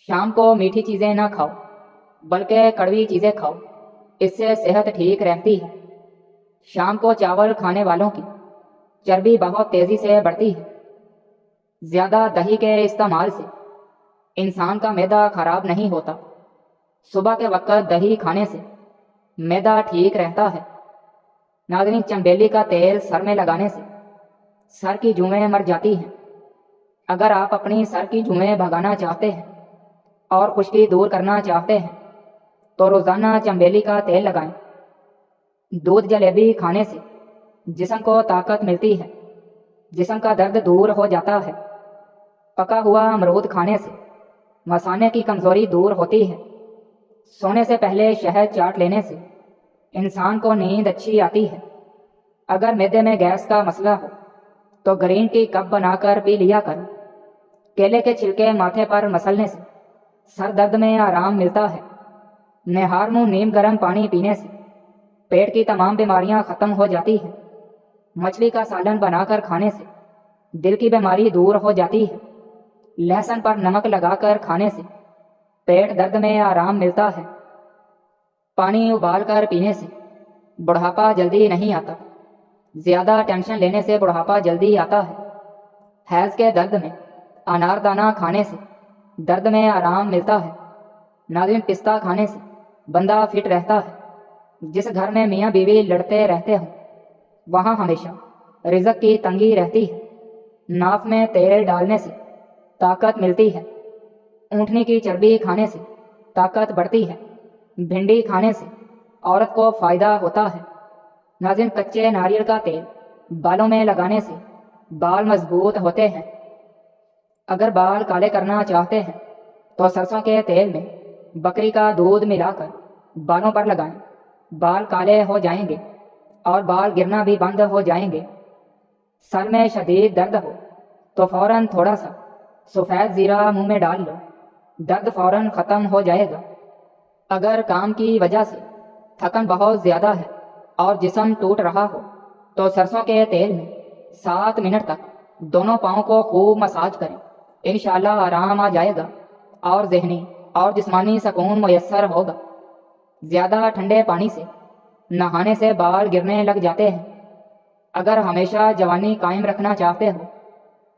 شام کو میٹھی چیزیں نہ کھاؤ بلکہ کڑوی چیزیں کھاؤ، اس سے صحت ٹھیک رہتی ہے۔ شام کو چاول کھانے والوں کی چربی بہت تیزی سے بڑھتی ہے۔ زیادہ دہی کے استعمال سے انسان کا معدہ خراب نہیں ہوتا۔ صبح کے وقت دہی کھانے سے معدہ ٹھیک رہتا ہے۔ ناظرین، چنبیلی کا تیل سر میں لگانے سے سر کی جوئیں مر جاتی ہیں۔ اگر آپ اپنی سر کی جوئیں بھگانا چاہتے ہیں اور خشکی دور کرنا چاہتے ہیں تو روزانہ چنبیلی کا تیل لگائیں۔ دودھ جلیبی کھانے سے جسم کو طاقت ملتی ہے، جسم کا درد دور ہو جاتا ہے۔ پکا ہوا امرود کھانے سے مثانے کی کمزوری دور ہوتی ہے۔ سونے سے پہلے شہد چاٹ لینے سے انسان کو نیند اچھی آتی ہے۔ اگر معدے میں گیس کا مسئلہ ہو تو گرین ٹی کپ بنا کر پی لیا کرو۔ کیلے کے چھلکے ماتھے پر مسلنے سے سر درد میں آرام ملتا ہے۔ نہار منہ نیم گرم پانی پینے سے پیٹ کی تمام بیماریاں ختم ہو جاتی ہیں۔ مچھلی کا سالن بنا کر کھانے سے دل کی بیماری دور ہو جاتی ہے۔ لہسن پر نمک لگا کر کھانے سے پیٹ درد میں آرام ملتا ہے۔ پانی ابال کر پینے سے بڑھاپا جلدی نہیں آتا۔ زیادہ ٹینشن لینے سے بڑھاپا جلدی آتا ہے۔ حیض کے درد میں انار دانہ کھانے سے درد میں آرام ملتا ہے۔ ناظرین، پستہ کھانے سے بندہ فٹ رہتا ہے۔ جس گھر میں میاں بیوی لڑتے رہتے ہوں وہاں ہمیشہ رزق کی تنگی رہتی ہے۔ ناف میں تیل ڈالنے سے طاقت ملتی ہے۔ اونٹنی کی چربی کھانے سے طاقت بڑھتی ہے۔ بھنڈی کھانے سے عورت کو فائدہ ہوتا ہے۔ ناظرین، کچے ناریل کا تیل بالوں میں لگانے سے بال مضبوط ہوتے ہیں۔ اگر بال کالے کرنا چاہتے ہیں تو سرسوں کے تیل میں بکری کا دودھ ملا کر بالوں پر لگائیں۔ بال کالے ہو جائیں گے اور بال گرنا بھی بند ہو جائیں گے۔ سر میں شدید درد ہو تو فوراً تھوڑا سا سفید زیرہ منہ میں ڈال لو، درد فوراً ختم ہو جائے گا۔ اگر کام کی وجہ سے تھکن بہت زیادہ ہے اور جسم ٹوٹ رہا ہو تو سرسوں کے تیل میں 7 منٹ تک دونوں پاؤں کو خوب مساج کریں۔ انشاءاللہ آرام آ جائے گا اور ذہنی اور جسمانی سکون میسر ہوگا۔ زیادہ ٹھنڈے پانی سے نہانے سے بال گرنے لگ جاتے ہیں۔ اگر ہمیشہ جوانی قائم رکھنا چاہتے ہو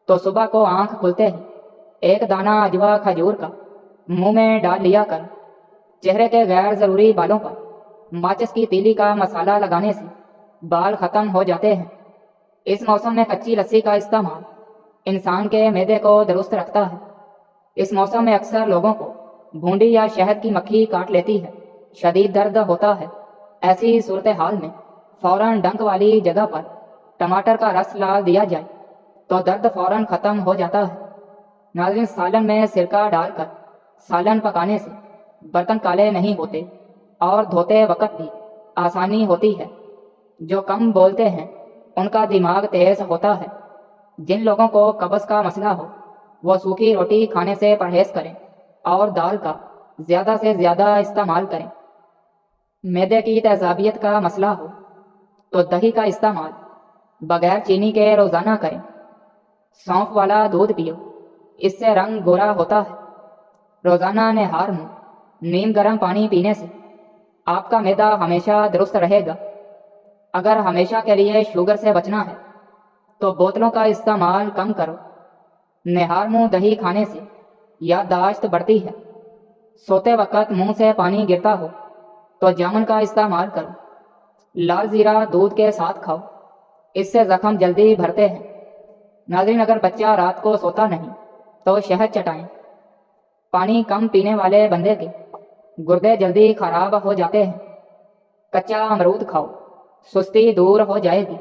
تو صبح کو آنکھ کھلتے ہی ایک دانہ اجوا کھجور کا منہ میں ڈال لیا کر چہرے کے غیر ضروری بالوں پر ماچس کی تیلی کا مسالہ لگانے سے بال ختم ہو جاتے ہیں۔ اس موسم میں کچی لسی کا استعمال انسان کے معدے کو درست رکھتا ہے۔ اس موسم میں اکثر لوگوں کو بھونڈی یا شہد کی مکھی کاٹ لیتی ہے، شدید درد ہوتا ہے۔ ایسی صورتحال میں فوراً ڈنک والی جگہ پر ٹماٹر کا رس ڈال دیا جائے تو درد فوراً ختم ہو جاتا ہے۔ ناظرین، سالن میں سرکہ ڈال کر سالن پکانے سے برتن کالے نہیں ہوتے اور دھوتے وقت بھی آسانی ہوتی ہے۔ جو کم بولتے ہیں ان کا دماغ تیز ہوتا ہے۔ جن لوگوں کو قبض کا مسئلہ ہو وہ سوکھی روٹی کھانے سے پرہیز کریں اور دال کا زیادہ سے زیادہ استعمال کریں۔ معدے کی تیزابیت کا مسئلہ ہو تو دہی کا استعمال بغیر چینی کے روزانہ کریں۔ سونف والا دودھ پیو، اس سے رنگ گورا ہوتا ہے۔ روزانہ نہار منہ نیم گرم پانی پینے سے آپ کا معدہ ہمیشہ درست رہے گا۔ اگر ہمیشہ کے لیے شوگر سے بچنا ہے تو بوتلوں کا استعمال کم کرو۔ نہار منہ دہی کھانے سے یادداشت بڑھتی ہے۔ سوتے وقت منہ سے پانی گرتا ہو تو جامن کا استعمال کرو۔ لال زیرہ دودھ کے ساتھ کھاؤ، اس سے زخم جلدی بھرتے ہیں۔ ناظرین، اگر بچہ رات کو سوتا نہیں تو شہد چٹائیں۔ پانی کم پینے والے بندے کے گردے جلدی خراب ہو جاتے ہیں۔ کچا امرود کھاؤ، سستی دور ہو جائے گی۔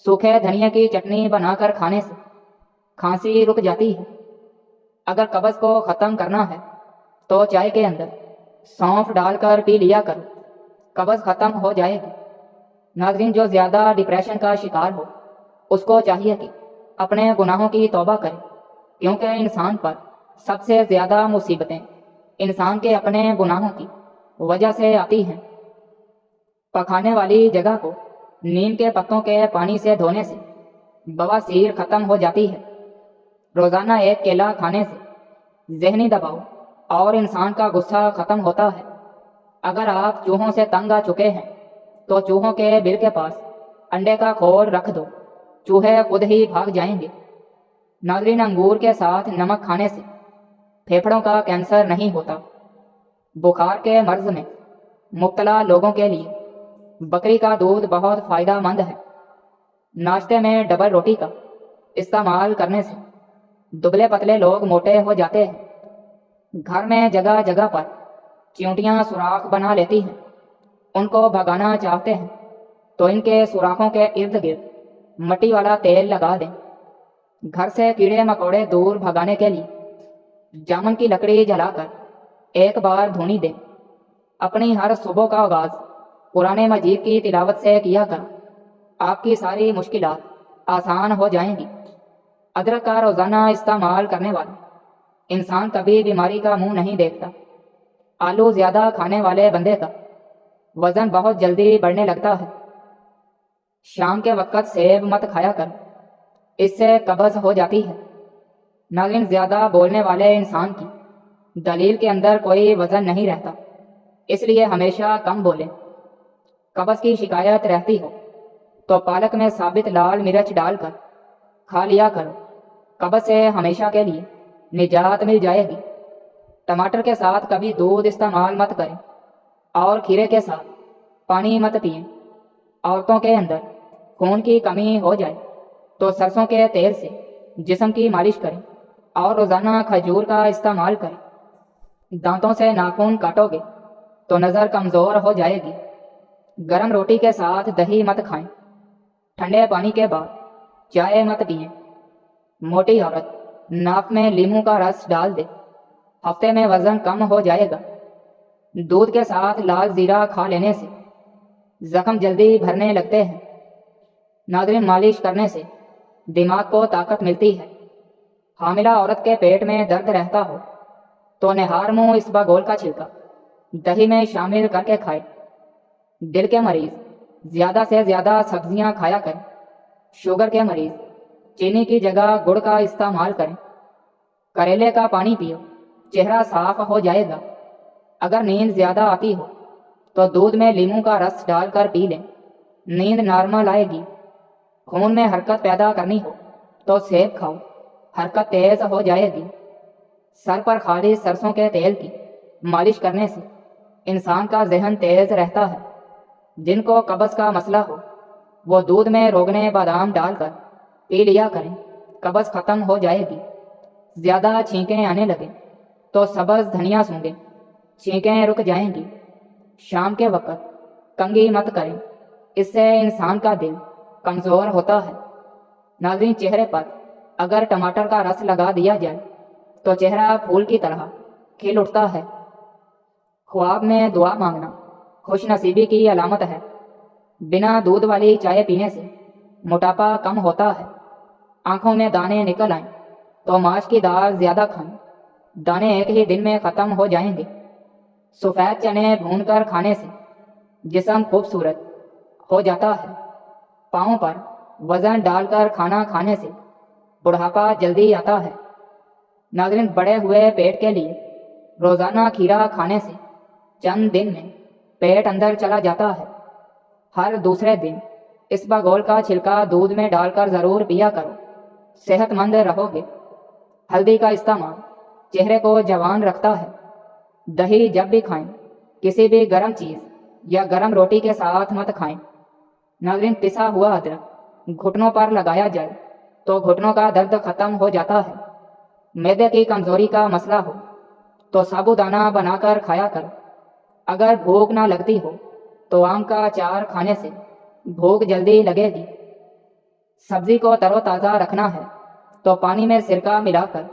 سوکھے دھنیا کی چٹنی بنا کر کھانے سے کھانسی رک جاتی ہے۔ اگر قبض کو ختم کرنا ہے تو چائے کے اندر سونف ڈال کر پی لیا کرو، قبض ختم ہو جائے گی۔ ناظرین، جو زیادہ ڈپریشن کا شکار ہو اس کو چاہیے کہ اپنے گناہوں کی توبہ کرے، کیونکہ انسان پر سب سے زیادہ مصیبتیں انسان کے اپنے گناہوں کی وجہ سے آتی ہیں۔ پکانے والی جگہ کو نیم کے پتوں کے پانی سے دھونے سے بواسیر ختم ہو جاتی ہے۔ روزانہ ایک کیلا کھانے سے ذہنی دباؤ اور انسان کا غصہ ختم ہوتا ہے۔ اگر آپ چوہوں سے تنگ آ چکے ہیں تو چوہوں کے بل کے پاس انڈے کا کھول رکھ دو، چوہے خود ہی بھاگ جائیں گے۔ ناظرین، انگور کے ساتھ نمک کھانے سے پھیپھڑوں کا کینسر نہیں ہوتا۔ بخار کے مرض میں مبتلا لوگوں کے لیے بکری کا دودھ بہت فائدہ مند ہے۔ ناشتے میں ڈبل روٹی کا استعمال کرنے سے دبلے پتلے لوگ موٹے ہو جاتے ہیں۔ گھر میں جگہ جگہ پر چیونٹیاں سوراخ بنا لیتی ہیں، ان کو بھگانا چاہتے ہیں تو ان کے سوراخوں کے ارد گرد مٹی والا تیل لگا دیں۔ گھر سے کیڑے مکوڑے دور بھگانے کے لیے جامن کی لکڑی جلا کر ایک بار دھونی دیں۔ اپنی ہر صبح کا آغاز قرآن مجید کی تلاوت سے کیا کر آپ کی ساری مشکلات آسان ہو جائیں گی۔ ادرک کا روزانہ استعمال کرنے والا انسان کبھی بیماری کا منہ نہیں دیکھتا۔ آلو زیادہ کھانے والے بندے کا وزن بہت جلدی بڑھنے لگتا ہے۔ شام کے وقت سیب مت کھایا کر، اس سے قبض ہو جاتی ہے۔ ناظرین، زیادہ بولنے والے انسان کی دلیل کے اندر کوئی وزن نہیں رہتا، اس لیے ہمیشہ کم بولیں۔ قبض کی شکایت رہتی ہو تو پالک میں ثابت لال مرچ ڈال کر کھا لیا کرو، قبض سے ہمیشہ کے لیے نجات مل جائے گی۔ ٹماٹر کے ساتھ کبھی دودھ استعمال مت کریں اور کھیرے کے ساتھ پانی مت پئیں۔ عورتوں کے اندر خون کی کمی ہو جائے تو سرسوں کے تیل سے جسم کی مالش کریں اور روزانہ کھجور کا استعمال کریں۔ دانتوں سے ناخن کاٹو گے تو نظر کمزور ہو جائے گی۔ گرم روٹی کے ساتھ دہی مت کھائیں۔ ٹھنڈے پانی کے بعد چائے مت پئیں۔ موٹی عورت ناک میں لیموں کا رس ڈال دے، ہفتے میں وزن کم ہو جائے گا۔ دودھ کے ساتھ لال زیرہ کھا لینے سے زخم جلدی بھرنے لگتے ہیں۔ ناظرین، مالش کرنے سے دماغ کو طاقت ملتی ہے۔ حاملہ عورت کے پیٹ میں درد رہتا ہو تو نہار منہ اسباگول کا چھلکا دہی میں شامل کر کے کھائے۔ دل کے مریض زیادہ سے زیادہ سبزیاں کھایا کریں۔ شوگر کے مریض چینی کی جگہ گڑ کا استعمال کریں۔ کریلے کا پانی پیو، چہرہ صاف ہو جائے گا۔ اگر نیند زیادہ آتی ہو تو دودھ میں لیموں کا رس ڈال کر پی لیں، نیند نارمل آئے گی۔ خون میں حرکت پیدا کرنی ہو تو سیب کھاؤ، حرکت تیز ہو جائے گی۔ سر پر خالص سرسوں کے تیل کی مالش کرنے سے انسان کا ذہن تیز رہتا ہے۔ جن کو قبض کا مسئلہ ہو وہ دودھ میں روغن بادام ڈال کر پی لیا کریں، قبض ختم ہو جائے گی۔ زیادہ چھینکیں آنے لگیں تو سبز دھنیا سونگیں، چھینکیں رک جائیں گی۔ شام کے وقت کنگھی مت کریں، اس سے انسان کا دل کمزور ہوتا ہے۔ ناظرین، چہرے پر اگر ٹماٹر کا رس لگا دیا جائے تو چہرہ پھول کی طرح کھل اٹھتا ہے۔ خواب میں دعا مانگنا خوش نصیبی کی علامت ہے۔ بنا دودھ والی چائے پینے سے موٹاپا کم ہوتا ہے۔ آنکھوں میں دانے نکل آئیں تو ماش کی دال زیادہ کھائیں، دانے ایک ہی دن میں ختم ہو جائیں گے۔ سفید چنے بھون کر کھانے سے جسم خوبصورت ہو جاتا ہے۔ پاؤں پر وزن ڈال کر کھانا کھانے سے بڑھاپا جلدی آتا ہے۔ ناظرین، بڑے ہوئے پیٹ کے لیے روزانہ کھیرا کھانے سے چند دن میں پیٹ اندر چلا جاتا ہے۔ ہر دوسرے دن اسباگول کا چھلکا دودھ میں ڈال کر ضرور پیا کرو، صحت مند رہو گے۔ ہلدی کا استعمال چہرے کو جوان رکھتا ہے۔ دہی جب بھی کھائیں کسی بھی گرم چیز یا گرم روٹی کے ساتھ مت کھائیں۔ ناظرین، پسا ہوا ادرک گھٹنوں پر لگایا جائے تو گھٹنوں کا درد ختم ہو جاتا ہے۔ معدے کی کمزوری کا مسئلہ ہو تو سابودانہ بنا کر کھایا کرو۔ اگر بھوک نہ لگتی ہو تو آم کا اچار کھانے سے بھوک جلدی لگے گی۔ سبزی کو تر و تازہ رکھنا ہے تو پانی میں سرکہ ملا کر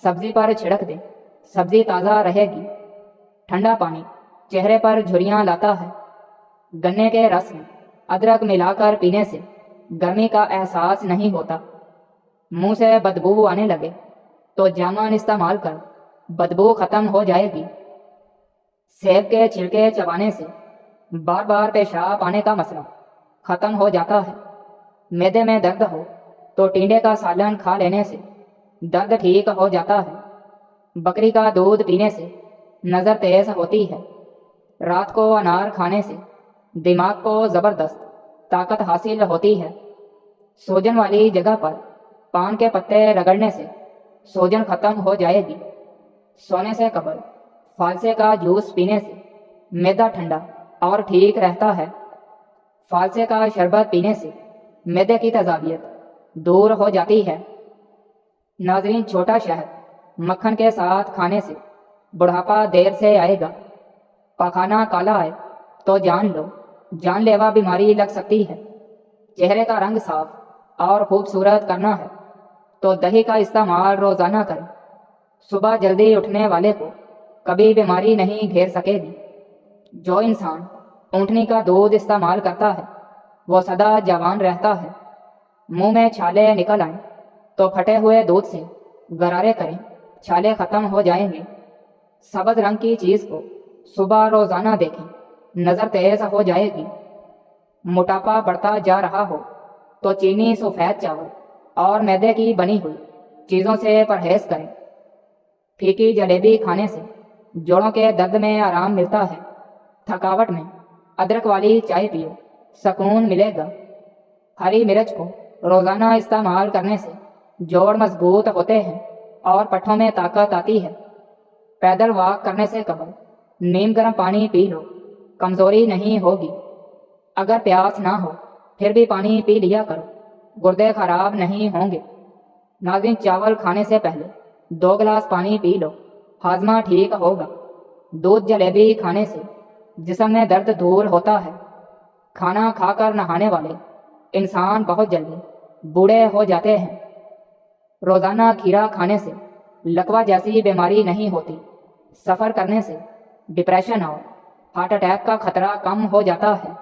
سبزی پر چھڑک دیں، سبزی تازہ رہے گی۔ ٹھنڈا پانی چہرے پر جھریاں لاتا ہے۔ گنے کے رس میں ادرک ملا کر پینے سے گرمی کا احساس نہیں ہوتا۔ منہ سے بدبو آنے لگے تو جامن استعمال کر بدبو ختم ہو جائے گی۔ سیب کے چھلکے چبانے سے بار بار پیشاب آنے کا مسئلہ ختم ہو جاتا ہے۔ معدے میں درد ہو تو ٹینڈے کا سالن کھا لینے سے درد ٹھیک ہو جاتا ہے۔ بکری کا دودھ پینے سے نظر تیز ہوتی ہے۔ رات کو انار کھانے سے دماغ کو زبردست طاقت حاصل ہوتی ہے۔ سوجن والی جگہ پر پان کے پتے رگڑنے سے سوجن ختم ہو جائے گی۔ سونے سے قبل فالسے کا جوس پینے سے معدہ ٹھنڈا اور ٹھیک رہتا ہے۔ فالسے کا شربت پینے سے معدے کی تیزابیت دور ہو جاتی ہے۔ ناظرین، چھوٹا شہد مکھن کے ساتھ کھانے سے بڑھاپا دیر سے آئے گا۔ پاخانہ کالا آئے تو جان لو جان لیوا بیماری لگ سکتی ہے۔ چہرے کا رنگ صاف اور خوبصورت کرنا ہے تو دہی کا استعمال روزانہ کریں۔ صبح جلدی اٹھنے والے کو کبھی بیماری نہیں گھیر سکے گی۔ جو انسان اونٹنی کا دودھ استعمال کرتا ہے وہ سدا جوان رہتا ہے۔ منہ میں چھالے نکل آئیں تو پھٹے ہوئے دودھ سے غرارے کریں، چھالے ختم ہو جائیں گے۔ سبز رنگ کی چیز کو صبح روزانہ دیکھیں، نظر تیز ہو جائے گی۔ موٹاپا بڑھتا جا رہا ہو تو چینی، سفید چاول اور میدے کی بنی ہوئی چیزوں سے پرہیز کریں۔ پھیکی جلیبی کھانے سے جوڑوں کے درد میں آرام ملتا ہے۔ تھکاوٹ میں ادرک والی چائے پیو، سکون ملے گا۔ ہری مرچ کو روزانہ استعمال کرنے سے جوڑ مضبوط ہوتے ہیں اور پٹھوں میں طاقت آتی ہے۔ پیدل واک کرنے سے قبل نیم گرم پانی پی لو، کمزوری نہیں ہوگی۔ اگر پیاس نہ ہو پھر بھی پانی پی لیا کرو، گردے خراب نہیں ہوں گے۔ ناظرین، چاول کھانے سے پہلے 2 گلاس پانی پی لو، ہاضمہ ٹھیک ہوگا۔ دودھ جلیبی کھانے سے جسم میں درد دور ہوتا ہے۔ کھانا کھا کر نہانے والے انسان بہت جلدی بوڑھے ہو جاتے ہیں۔ روزانہ کھیرا کھانے سے لکوہ جیسی بیماری نہیں ہوتی۔ سفر کرنے سے ڈپریشن اور ہارٹ اٹیک کا خطرہ کم ہو جاتا ہے۔